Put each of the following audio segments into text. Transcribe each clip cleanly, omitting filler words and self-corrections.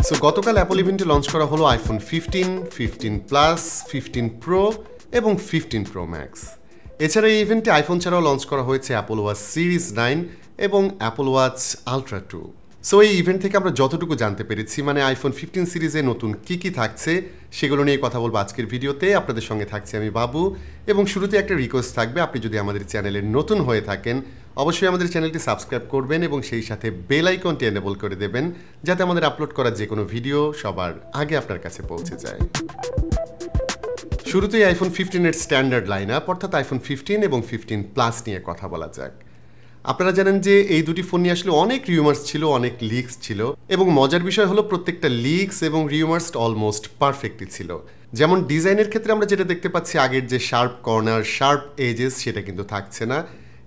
So গতকাল Apple ইভেন্টে launch করা হলো আইফোন 15, 15 প্লাস, 15 প্রো এবং 15 প্রো ম্যাক্স। এছাড়া এই ইভেন্টে আইফোন ছাড়াও লঞ্চ করা হয়েছে অ্যাপল ওয়াচ সিরিজ 9 এবং অ্যাপল ওয়াচ আলট্রা 2। সো এই ইভেন্ট থেকে আমরা যতটুকু জানতে পেরেছি, মানে আইফোন 15 সিরিজে নতুন কি থাকছে সেগুলো নিয়ে কথা বলবো আজকের ভিডিওতে। আপনাদের সঙ্গে থাকছি আমি বাবু, এবং শুরুতে একটা রিকোয়েস্ট থাকবে, আপনি যদি আমাদের চ্যানেলে নতুন হয়ে থাকেন অবশ্যই আমাদের চ্যানেলটি সাবস্ক্রাইব করবেন এবং সেই সাথে বেল আইকনটি এনেবল করে দেবেন, যাতে আমাদের আপলোড করা যে কোনো ভিডিও সবার আগে আপনার কাছে পৌঁছে যায়। শুরুতেই আইফোন 15-এর স্ট্যান্ডার্ড লাইন আপ অর্থাৎ আইফোন 15 এবং 15 প্লাস নিয়ে কথা বলা যাক। আপনারা জানেন যে এই দুটি ফোন নিয়ে আসলে অনেক রিউমার্স ছিল, অনেক লিকস ছিল, এবং মজার বিষয় হলো প্রত্যেকটা লিকস এবং রিউমার্স অলমোস্ট পারফেক্টই ছিল। যেমন ডিজাইনের ক্ষেত্রে আমরা যেটা দেখতে পাচ্ছি, আগের যে শার্প কর্নার, শার্প এজেস সেটা কিন্তু থাকছে না।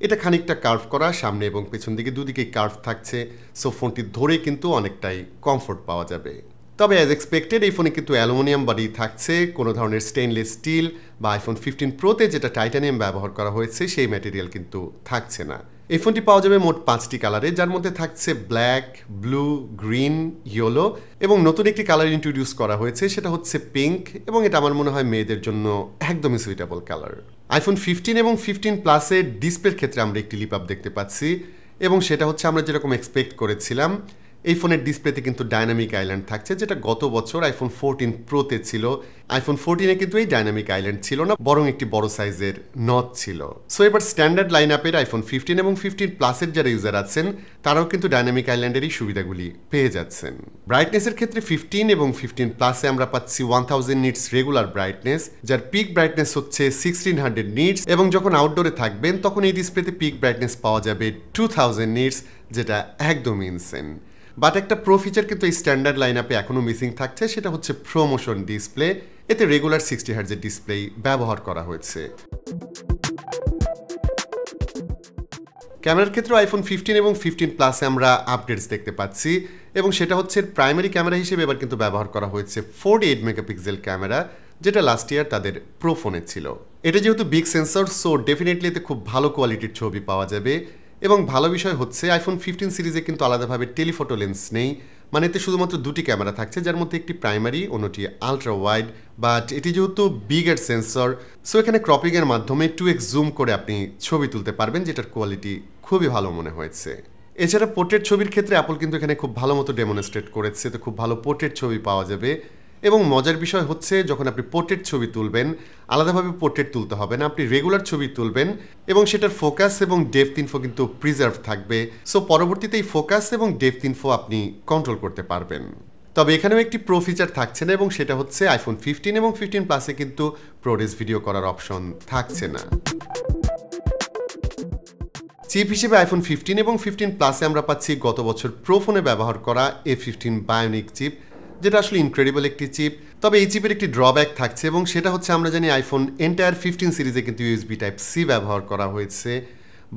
এটা খানিকটা কার্ভ করা, সামনে এবং পেছন দিকে দুদিকেই কার্ভ থাকছে। সো ফোনটি ধরে কিন্তু অনেকটাই কমফোর্ট পাওয়া যাবে। তবে অ্যাজ এক্সপেক্টেড এই ফোনে কিন্তু অ্যালুমিনিয়াম বডি থাকছে, কোনো ধরনের স্টেইনলেস স্টিল বা আইফোন 15 প্রোতে যেটা টাইটানিয়াম ব্যবহার করা হয়েছে সেই ম্যাটেরিয়াল কিন্তু থাকছে না। এই ফোনটি পাওয়া যাবে মোট 5টি কালারে, যার মধ্যে থাকছে ব্ল্যাক, ব্লু, গ্রিন, ইয়েলো, এবং নতুন একটি কালার ইন্ট্রোডিউস করা হয়েছে, সেটা হচ্ছে পিঙ্ক, এবং এটা আমার মনে হয় মেয়েদের জন্য একদমই সুইটেবল কালার। আইফোন 15 এবং 15 প্লাসের ডিসপ্লের ক্ষেত্রে আমরা একটি লিপ আপ দেখতে পাচ্ছি, এবং সেটা হচ্ছে আমরা যেরকম এক্সপেক্ট করেছিলাম। এই ফোনের ডিসপ্লেতে কিন্তু ডাইনামিক আইল্যান্ড থাকছে, যেটা গত বছর আইফোন 14 প্রোতে ছিল। আইফোন 14-এ কিন্তু এই ডাইনামিক আইল্যান্ড ছিল না, বরং একটি বড় সাইজের নচ ছিল। সো এবার স্ট্যান্ডার্ড লাইন আপের আইফোন 15 এবং 15 প্লাসের যারা ইউজার আছেন তারাও কিন্তু ডাইনামিক আইল্যান্ডেরই সুবিধাগুলি পেয়ে যাচ্ছেন। ব্রাইটনেসের ক্ষেত্রে 15 এবং 15 প্লাসে আমরা পাচ্ছি 1000 নিটস রেগুলার ব্রাইটনেস, যার পিক ব্রাইটনেস হচ্ছে 1600 নিটস, এবং যখন আউটডোরে থাকবেন তখন এই ডিসপ্লেতে পিক ব্রাইটনেস পাওয়া যাবে 2000 নিটস, যেটা একদমই ইনসেন। বাট একটা প্রো ফিচার কিন্তু এই স্ট্যান্ডার্ড লাইন আপে এখনও মিসিং থাকছে, সেটা হচ্ছে প্রোমোশন ডিসপ্লে। এতে রেগুলার 60 হার্জের ডিসপ্লে ব্যবহার করা হয়েছে। ক্যামেরার ক্ষেত্রে আইফোন 15 এবং 15 প্লাসে আমরা আপডেটস দেখতে পাচ্ছি, এবং সেটা হচ্ছে প্রাইমারি ক্যামেরা হিসেবে এবার কিন্তু ব্যবহার করা হয়েছে 48 মেগাপিক্সেল ক্যামেরা, যেটা লাস্ট ইয়ার তাদের প্রো ফোনে ছিল। এটা যেহেতু বিগ সেন্সর, সো ডেফিনেটলি এতে খুব ভালো কোয়ালিটির ছবি পাওয়া যাবে। এবং ভালো বিষয় হচ্ছে আইফোন 15 সিরিজে কিন্তু আলাদাভাবে টেলিফটো লেন্স নেই, মানে এতে শুধুমাত্র দুটি ক্যামেরা থাকছে, যার মধ্যে একটি প্রাইমারি, অন্যটি আলট্রা ওয়াইড। বাট এটি যেহেতু বিগের সেন্সর, সো এখানে ক্রপিংয়ের মাধ্যমে 2x জুম করে আপনি ছবি তুলতে পারবেন, যেটার কোয়ালিটি খুবই ভালো মনে হয়েছে। এছাড়া পোর্ট্রেট ছবির ক্ষেত্রে অ্যাপল কিন্তু এখানে খুব ভালো মতো ডেমনস্ট্রেট করেছে, তো খুব ভালো পোর্ট্রেট ছবি পাওয়া যাবে। এবং মজার বিষয় হচ্ছে যখন আপনি পোর্ট্রেট ছবি তুলবেন, আলাদাভাবে পোর্ট্রেট তুলতে হবে না, আপনি রেগুলার ছবি তুলবেন এবং সেটার ফোকাস এবং ডেপথ ইনফো কিন্তু প্রিজার্ভ থাকবে। সো পরবর্তীতে এই ফোকাস এবং ডেপথ ইনফো আপনি কন্ট্রোল করতে পারবেন। তবে এখানেও একটি প্রো ফিচার থাকছে না, এবং সেটা হচ্ছে আইফোন 15 এবং 15 প্লাসে কিন্তু প্রোরেস ভিডিও করার অপশন থাকছে না। চিপ হিসেবে আইফোন 15 এবং 15 প্লাসে আমরা পাচ্ছি গত বছর প্রো ফোনে ব্যবহার করা A15 বায়োনিক চিপ, যেটা আসলে ইনক্রেডিবল একটি চিপ। তবে এই চিপের একটি ড্রব্যাক থাকছে, এবং সেটা হচ্ছে আমরা জানি আইফোন এন্টায়ার 15 সিরিজে কিন্তু ইউএসবি টাইপ সি ব্যবহার করা হয়েছে,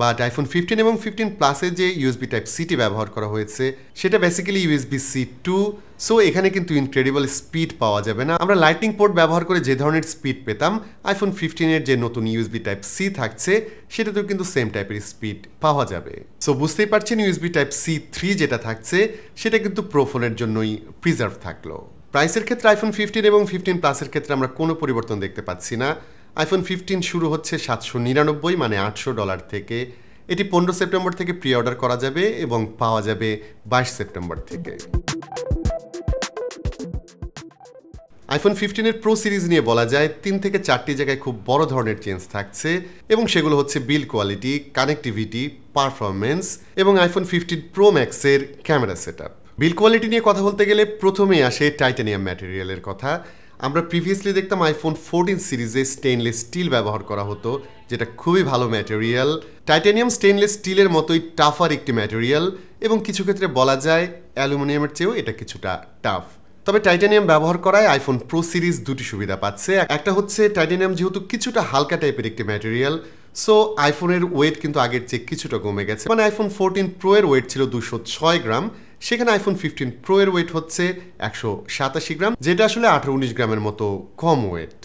বাট আইফোন 15 এবং 15 প্লাসে যে ইউএসবি টাইপ সিটি ব্যবহার করা হয়েছে সেটা বেসিক্যালি ইউএসবি সি 2। সো এখানে কিন্তু ইনক্রেডিবল স্পিড পাওয়া যাবে না। আমরা লাইটনিং পোর্ট ব্যবহার করে যে ধরনের স্পিড পেতাম, আইফোন 15-এর যে নতুন ইউএসবি টাইপ সি থাকছে সেটাতেও কিন্তু সেম টাইপের স্পিড পাওয়া যাবে। সো বুঝতেই পারছেন ইউএসবি টাইপ সি 3 যেটা থাকছে সেটা কিন্তু প্রো ফোনের জন্যই প্রিজার্ভ থাকলো। প্রাইসের ক্ষেত্রে আইফোন 15 এবং 15 প্লাসের ক্ষেত্রে আমরা কোনো পরিবর্তন দেখতে পাচ্ছি না। আইফোন 15 শুরু হচ্ছে $799 মানে $800 থেকে। এটি 15 সেপ্টেম্বর থেকে প্রি অর্ডার করা যাবে এবং পাওয়া যাবে 22 সেপ্টেম্বর থেকে। আইফোন 15-এর প্রো সিরিজ নিয়ে বলা যায় 3 থেকে 4টি জায়গায় খুব বড় ধরনের চেঞ্জ থাকছে, এবং সেগুলো হচ্ছে বিল্ড কোয়ালিটি, কানেক্টিভিটি, পারফরমেন্স এবং আইফোন 15 প্রো ম্যাক্সের ক্যামেরা সেটআপ। বিল্ড কোয়ালিটি নিয়ে কথা বলতে গেলে প্রথমেই আসে টাইটানিয়াম ম্যাটেরিয়ালের কথা। আমরা প্রিভিয়াসলি দেখতাম আইফোন 14 সিরিজে স্টেইনলেস স্টিল ব্যবহার করা হতো, যেটা খুবই ভালো ম্যাটেরিয়াল। টাইটানিয়াম স্টেইনলেস স্টিলের মতোই টাফার একটি ম্যাটেরিয়াল, এবং কিছু ক্ষেত্রে বলা যায় অ্যালুমিনিয়ামের চেয়েও এটা কিছুটা টাফ। তবে টাইটানিয়াম ব্যবহার করায় আইফোন প্রো সিরিজ দুটি সুবিধা পাচ্ছে। একটা হচ্ছে টাইটানিয়াম যেহেতু কিছুটা হালকা টাইপের একটি ম্যাটেরিয়াল, সো আইফোনের ওয়েট কিন্তু আগের চেয়ে কিছুটা কমে গেছে। মানে আইফোন 14 প্রো এর ওয়েট ছিল 206 গ্রাম, সেখানে আইফোন 15 প্রো এর ওয়েট হচ্ছে 187 গ্রাম, যেটা আসলে 18-19 গ্রামের মতো কম ওয়েট।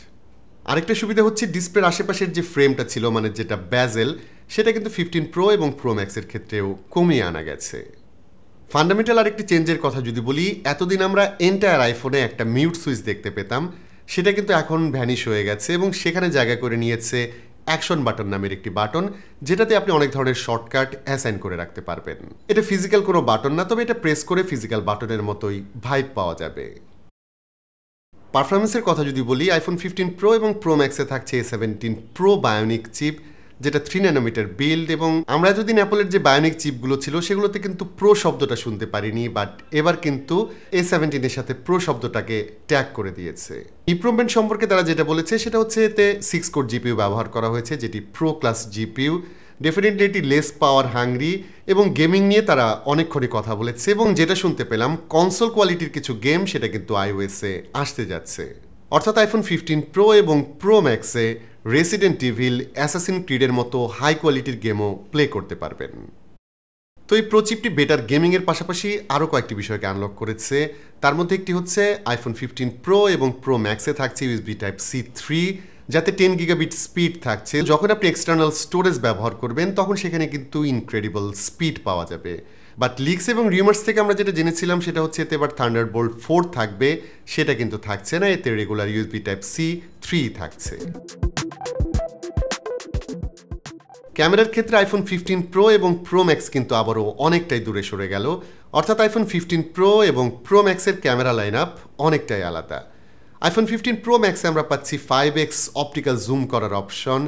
আরেকটা সুবিধা হচ্ছে ডিসপ্লের আশেপাশের যে ফ্রেমটা ছিল, মানে যেটা ব্যাজেল, সেটা কিন্তু 15 প্রো এবং প্রো ম্যাক্সের ক্ষেত্রেও কমিয়ে আনা গেছে। ফান্ডামেন্টাল আরেকটি চেঞ্জের কথা যদি বলি, এতদিন আমরা এন্টায়ার আইফোনে একটা মিউট সুইচ দেখতে পেতাম, সেটা কিন্তু এখন ভ্যানিশ হয়ে গেছে এবং সেখানে জায়গা করে নিয়েছে অ্যাকশন বাটন নামের একটি বাটন, যেটাতে আপনি অনেক ধরনের শর্টকাট অ্যাসাইন করে রাখতে পারবেন। এটা ফিজিক্যাল কোনো বাটন না, তবে এটা প্রেস করে ফিজিক্যাল বাটনের মতোই ভাইব পাওয়া যাবে। পারফরমেন্সের কথা যদি বলি, আইফোন 15 প্রো এবং প্রো ম্যাক্সে থাকছে A17 প্রো বায়োনিক চিপ, যেটা 3 ন্যানোমিটার বিল্ড। এবং আমরা যদি অ্যাপলের যে বায়োনিক চিপগুলো ছিল সেগুলোতে কিন্তু প্রো শব্দটা শুনতে পারিনি, বাট এবার কিন্তু A17 এর সাথে প্রো শব্দটাকে ট্যাগ করে দিয়েছে। ইমপ্রুভমেন্ট সম্পর্কে তারা যেটা বলেছে সেটা হচ্ছে এতে 6 কোর জিপিইউ ব্যবহার করা হয়েছে, যেটি প্রো ক্লাস জিপিইউ। ডেফিনেটলি এটি লেস পাওয়ার হাংরি এবং গেমিং নিয়ে তারা অনেকক্ষণই কথা বলেছে, এবং যেটা শুনতে পেলাম কনসোল কোয়ালিটির কিছু গেম সেটা কিন্তু আইওএসে আসতে যাচ্ছে। অর্থাৎ আইফোন 15 প্রো এবং প্রো ম্যাক্সে রেসিডেন্ট ইভিল, অ্যাসাসিন ক্রিডের মতো হাই কোয়ালিটির গেমও প্লে করতে পারবেন। তো এই প্রো চিপটি বেটার গেমিংয়ের পাশাপাশি আরও কয়েকটি বিষয়কে আনলক করেছে। তার মধ্যে একটি হচ্ছে আইফোন 15 প্রো এবং প্রো ম্যাক্সে থাকছে USB Type-C 3, যাতে 10 গিগাবিট স্পিড থাকছে। যখন আপনি এক্সটার্নাল স্টোরেজ ব্যবহার করবেন তখন সেখানে কিন্তু ইনক্রেডিবল স্পিড পাওয়া যাবে। বাট লিক্স এবং রিউমার্স থেকে আমরা যেটা জেনেছিলাম সেটা হচ্ছে এতে এবার থান্ডারবোল্ট 4 থাকবে, সেটা কিন্তু থাকছে না। এতে রেগুলার USB Type-C 3 থাকছে। ক্যামেরার ক্ষেত্রে আইফোন 15 প্রো এবং প্রো ম্যাক্স কিন্তু আবারও অনেকটাই দূরে সরে গেল। অর্থাৎ আইফোন 15 প্রো এবং প্রো ম্যাক্সের ক্যামেরা লাইন আপ অনেকটাই আলাদা। আইফোন 15 প্রো ম্যাক্সে আমরা পাচ্ছি 5x অপটিক্যাল জুম করার অপশন,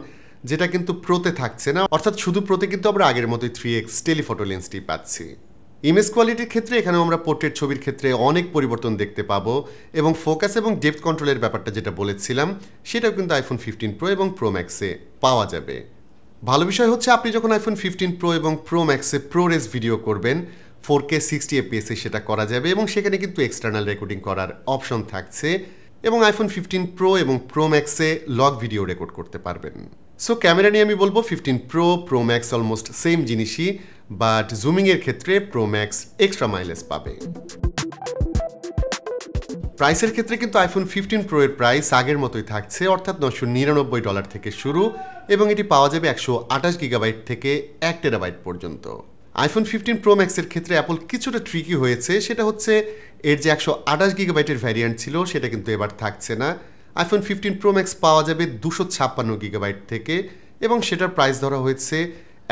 যেটা কিন্তু প্রোতে থাকছে না। অর্থাৎ শুধু প্রোতে কিন্তু আমরা আগের মতোই 3x টেলিফটো লেন্সটি পাচ্ছি। ইমেজ কোয়ালিটির ক্ষেত্রে এখানেও আমরা পোর্ট্রেট ছবির ক্ষেত্রে অনেক পরিবর্তন দেখতে পাবো, এবং ফোকাস এবং ডেপথ কন্ট্রোলের ব্যাপারটা যেটা বলেছিলাম সেটাও কিন্তু আইফোন 15 প্রো এবং প্রো ম্যাক্সে পাওয়া যাবে। ভালো বিষয় হচ্ছে আপনি যখন আইফোন 15 প্রো এবং প্রো ম্যাক্সে প্রোরেস ভিডিও করবেন 4K 60 fps সেটা করা যাবে, এবং সেখানে কিন্তু এক্সটার্নাল রেকর্ডিং করার অপশন থাকছে, এবং আইফোন 15 প্রো এবং প্রো ম্যাক্সে লগ ভিডিও রেকর্ড করতে পারবেন। সো ক্যামেরা নিয়ে আমি বলবো 15 pro pro max almost same জিনিসই, বাট জুমিংয়ের ক্ষেত্রে প্রো ম্যাক্স এক্সট্রা মাইলেজ পাবে। প্রাইসের ক্ষেত্রে কিন্তু আইফোন 15 প্রো এর প্রাইস আগের মতোই থাকছে, অর্থাৎ $999 থেকে শুরু, এবং এটি পাওয়া যাবে 128 গিগাবাইট থেকে 1 টেরাবাইট পর্যন্ত। আইফোন 15 প্রো ম্যাক্সের ক্ষেত্রে অ্যাপল কিছুটা ট্রিকি হয়েছে, সেটা হচ্ছে এর যে 128 গিগাবাইটের ভ্যারিয়েন্ট ছিল সেটা কিন্তু এবার থাকছে না। আইফোন 15 প্রো ম্যাক্স পাওয়া যাবে 256 গিগাবাইট থেকে, এবং সেটার প্রাইস ধরা হয়েছে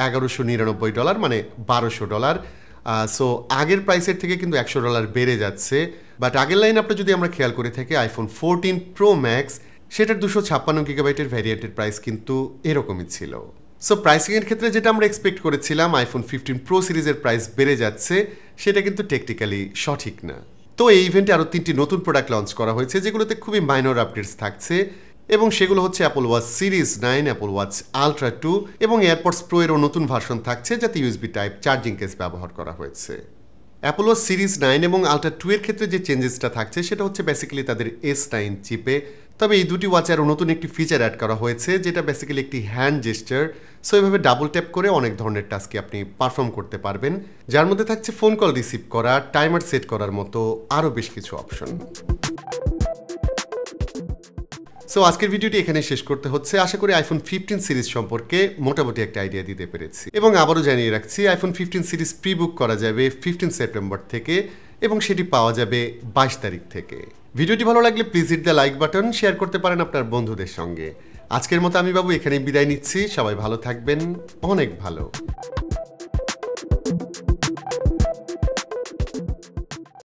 $1199, মানে $1200। সো আগের প্রাইসের থেকে কিন্তু $100 বেড়ে যাচ্ছে। বাট আগের লাইন আপটা যদি আমরা খেয়াল করে থাকি, আইফোন 14 প্রো ম্যাক্স সেটার 256 গিগাবাইটের ভ্যারিয়েন্টের প্রাইস কিন্তু এরকমই ছিল। সো প্রাইসিংয়ের ক্ষেত্রে যেটা আমরা এক্সপেক্ট করেছিলাম আইফোন 15 প্রো সিরিজের প্রাইস বেড়ে যাচ্ছে, সেটা কিন্তু টেকনিক্যালি সঠিক না। তো এই ইভেন্টে আরও 3টি নতুন প্রোডাক্ট লঞ্চ করা হয়েছে, যেগুলোতে খুবই মাইনর আপডেটস থাকছে, এবং সেগুলো হচ্ছে Apple watch series 9, Apple watch ultra 2 এবং এয়ারপডস প্রো এরও নতুন ভার্সন থাকছে, যাতে ইউএসবি টাইপ চার্জিং কেস ব্যবহার করা হয়েছে। অ্যাপল ওয়াচ সিরিজ 9 এবং আলট্রা 2 এর ক্ষেত্রে যে চেঞ্জেসটা থাকছে সেটা হচ্ছে বেসিক্যালি তাদের S9 চিপে। তবে এই দুটি ওয়াচে আরও নতুন একটি ফিচার অ্যাড করা হয়েছে, যেটা বেসিক্যালি একটি হ্যান্ড জেস্টার। সো এইভাবে ডাবল ট্যাপ করে অনেক ধরনের টাস্কে আপনি পারফর্ম করতে পারবেন, যার মধ্যে থাকছে ফোন কল রিসিভ করা, টাইমার সেট করার মতো আরও বেশ কিছু অপশন। সো আজকের ভিডিওটি এখানে শেষ করতে হচ্ছে। আশা করি আইফোন 15 সিরিজ সম্পর্কে মোটামুটি একটা আইডিয়া দিতে পেরেছি, এবং আবারও জানিয়ে রাখছি আইফোন 15 সিরিজ প্রি বুক করা যাবে 15 সেপ্টেম্বর থেকে, এবং সেটি পাওয়া যাবে 22 তারিখ থেকে। ভিডিওটি ভালো লাগলে please hit the like button, share করতে পারেন আপনার বন্ধুদের সঙ্গে। আজকের মতো আমি বাবু এখানেই বিদায় নিচ্ছি। সবাই ভালো থাকবেন, অনেক ভালো।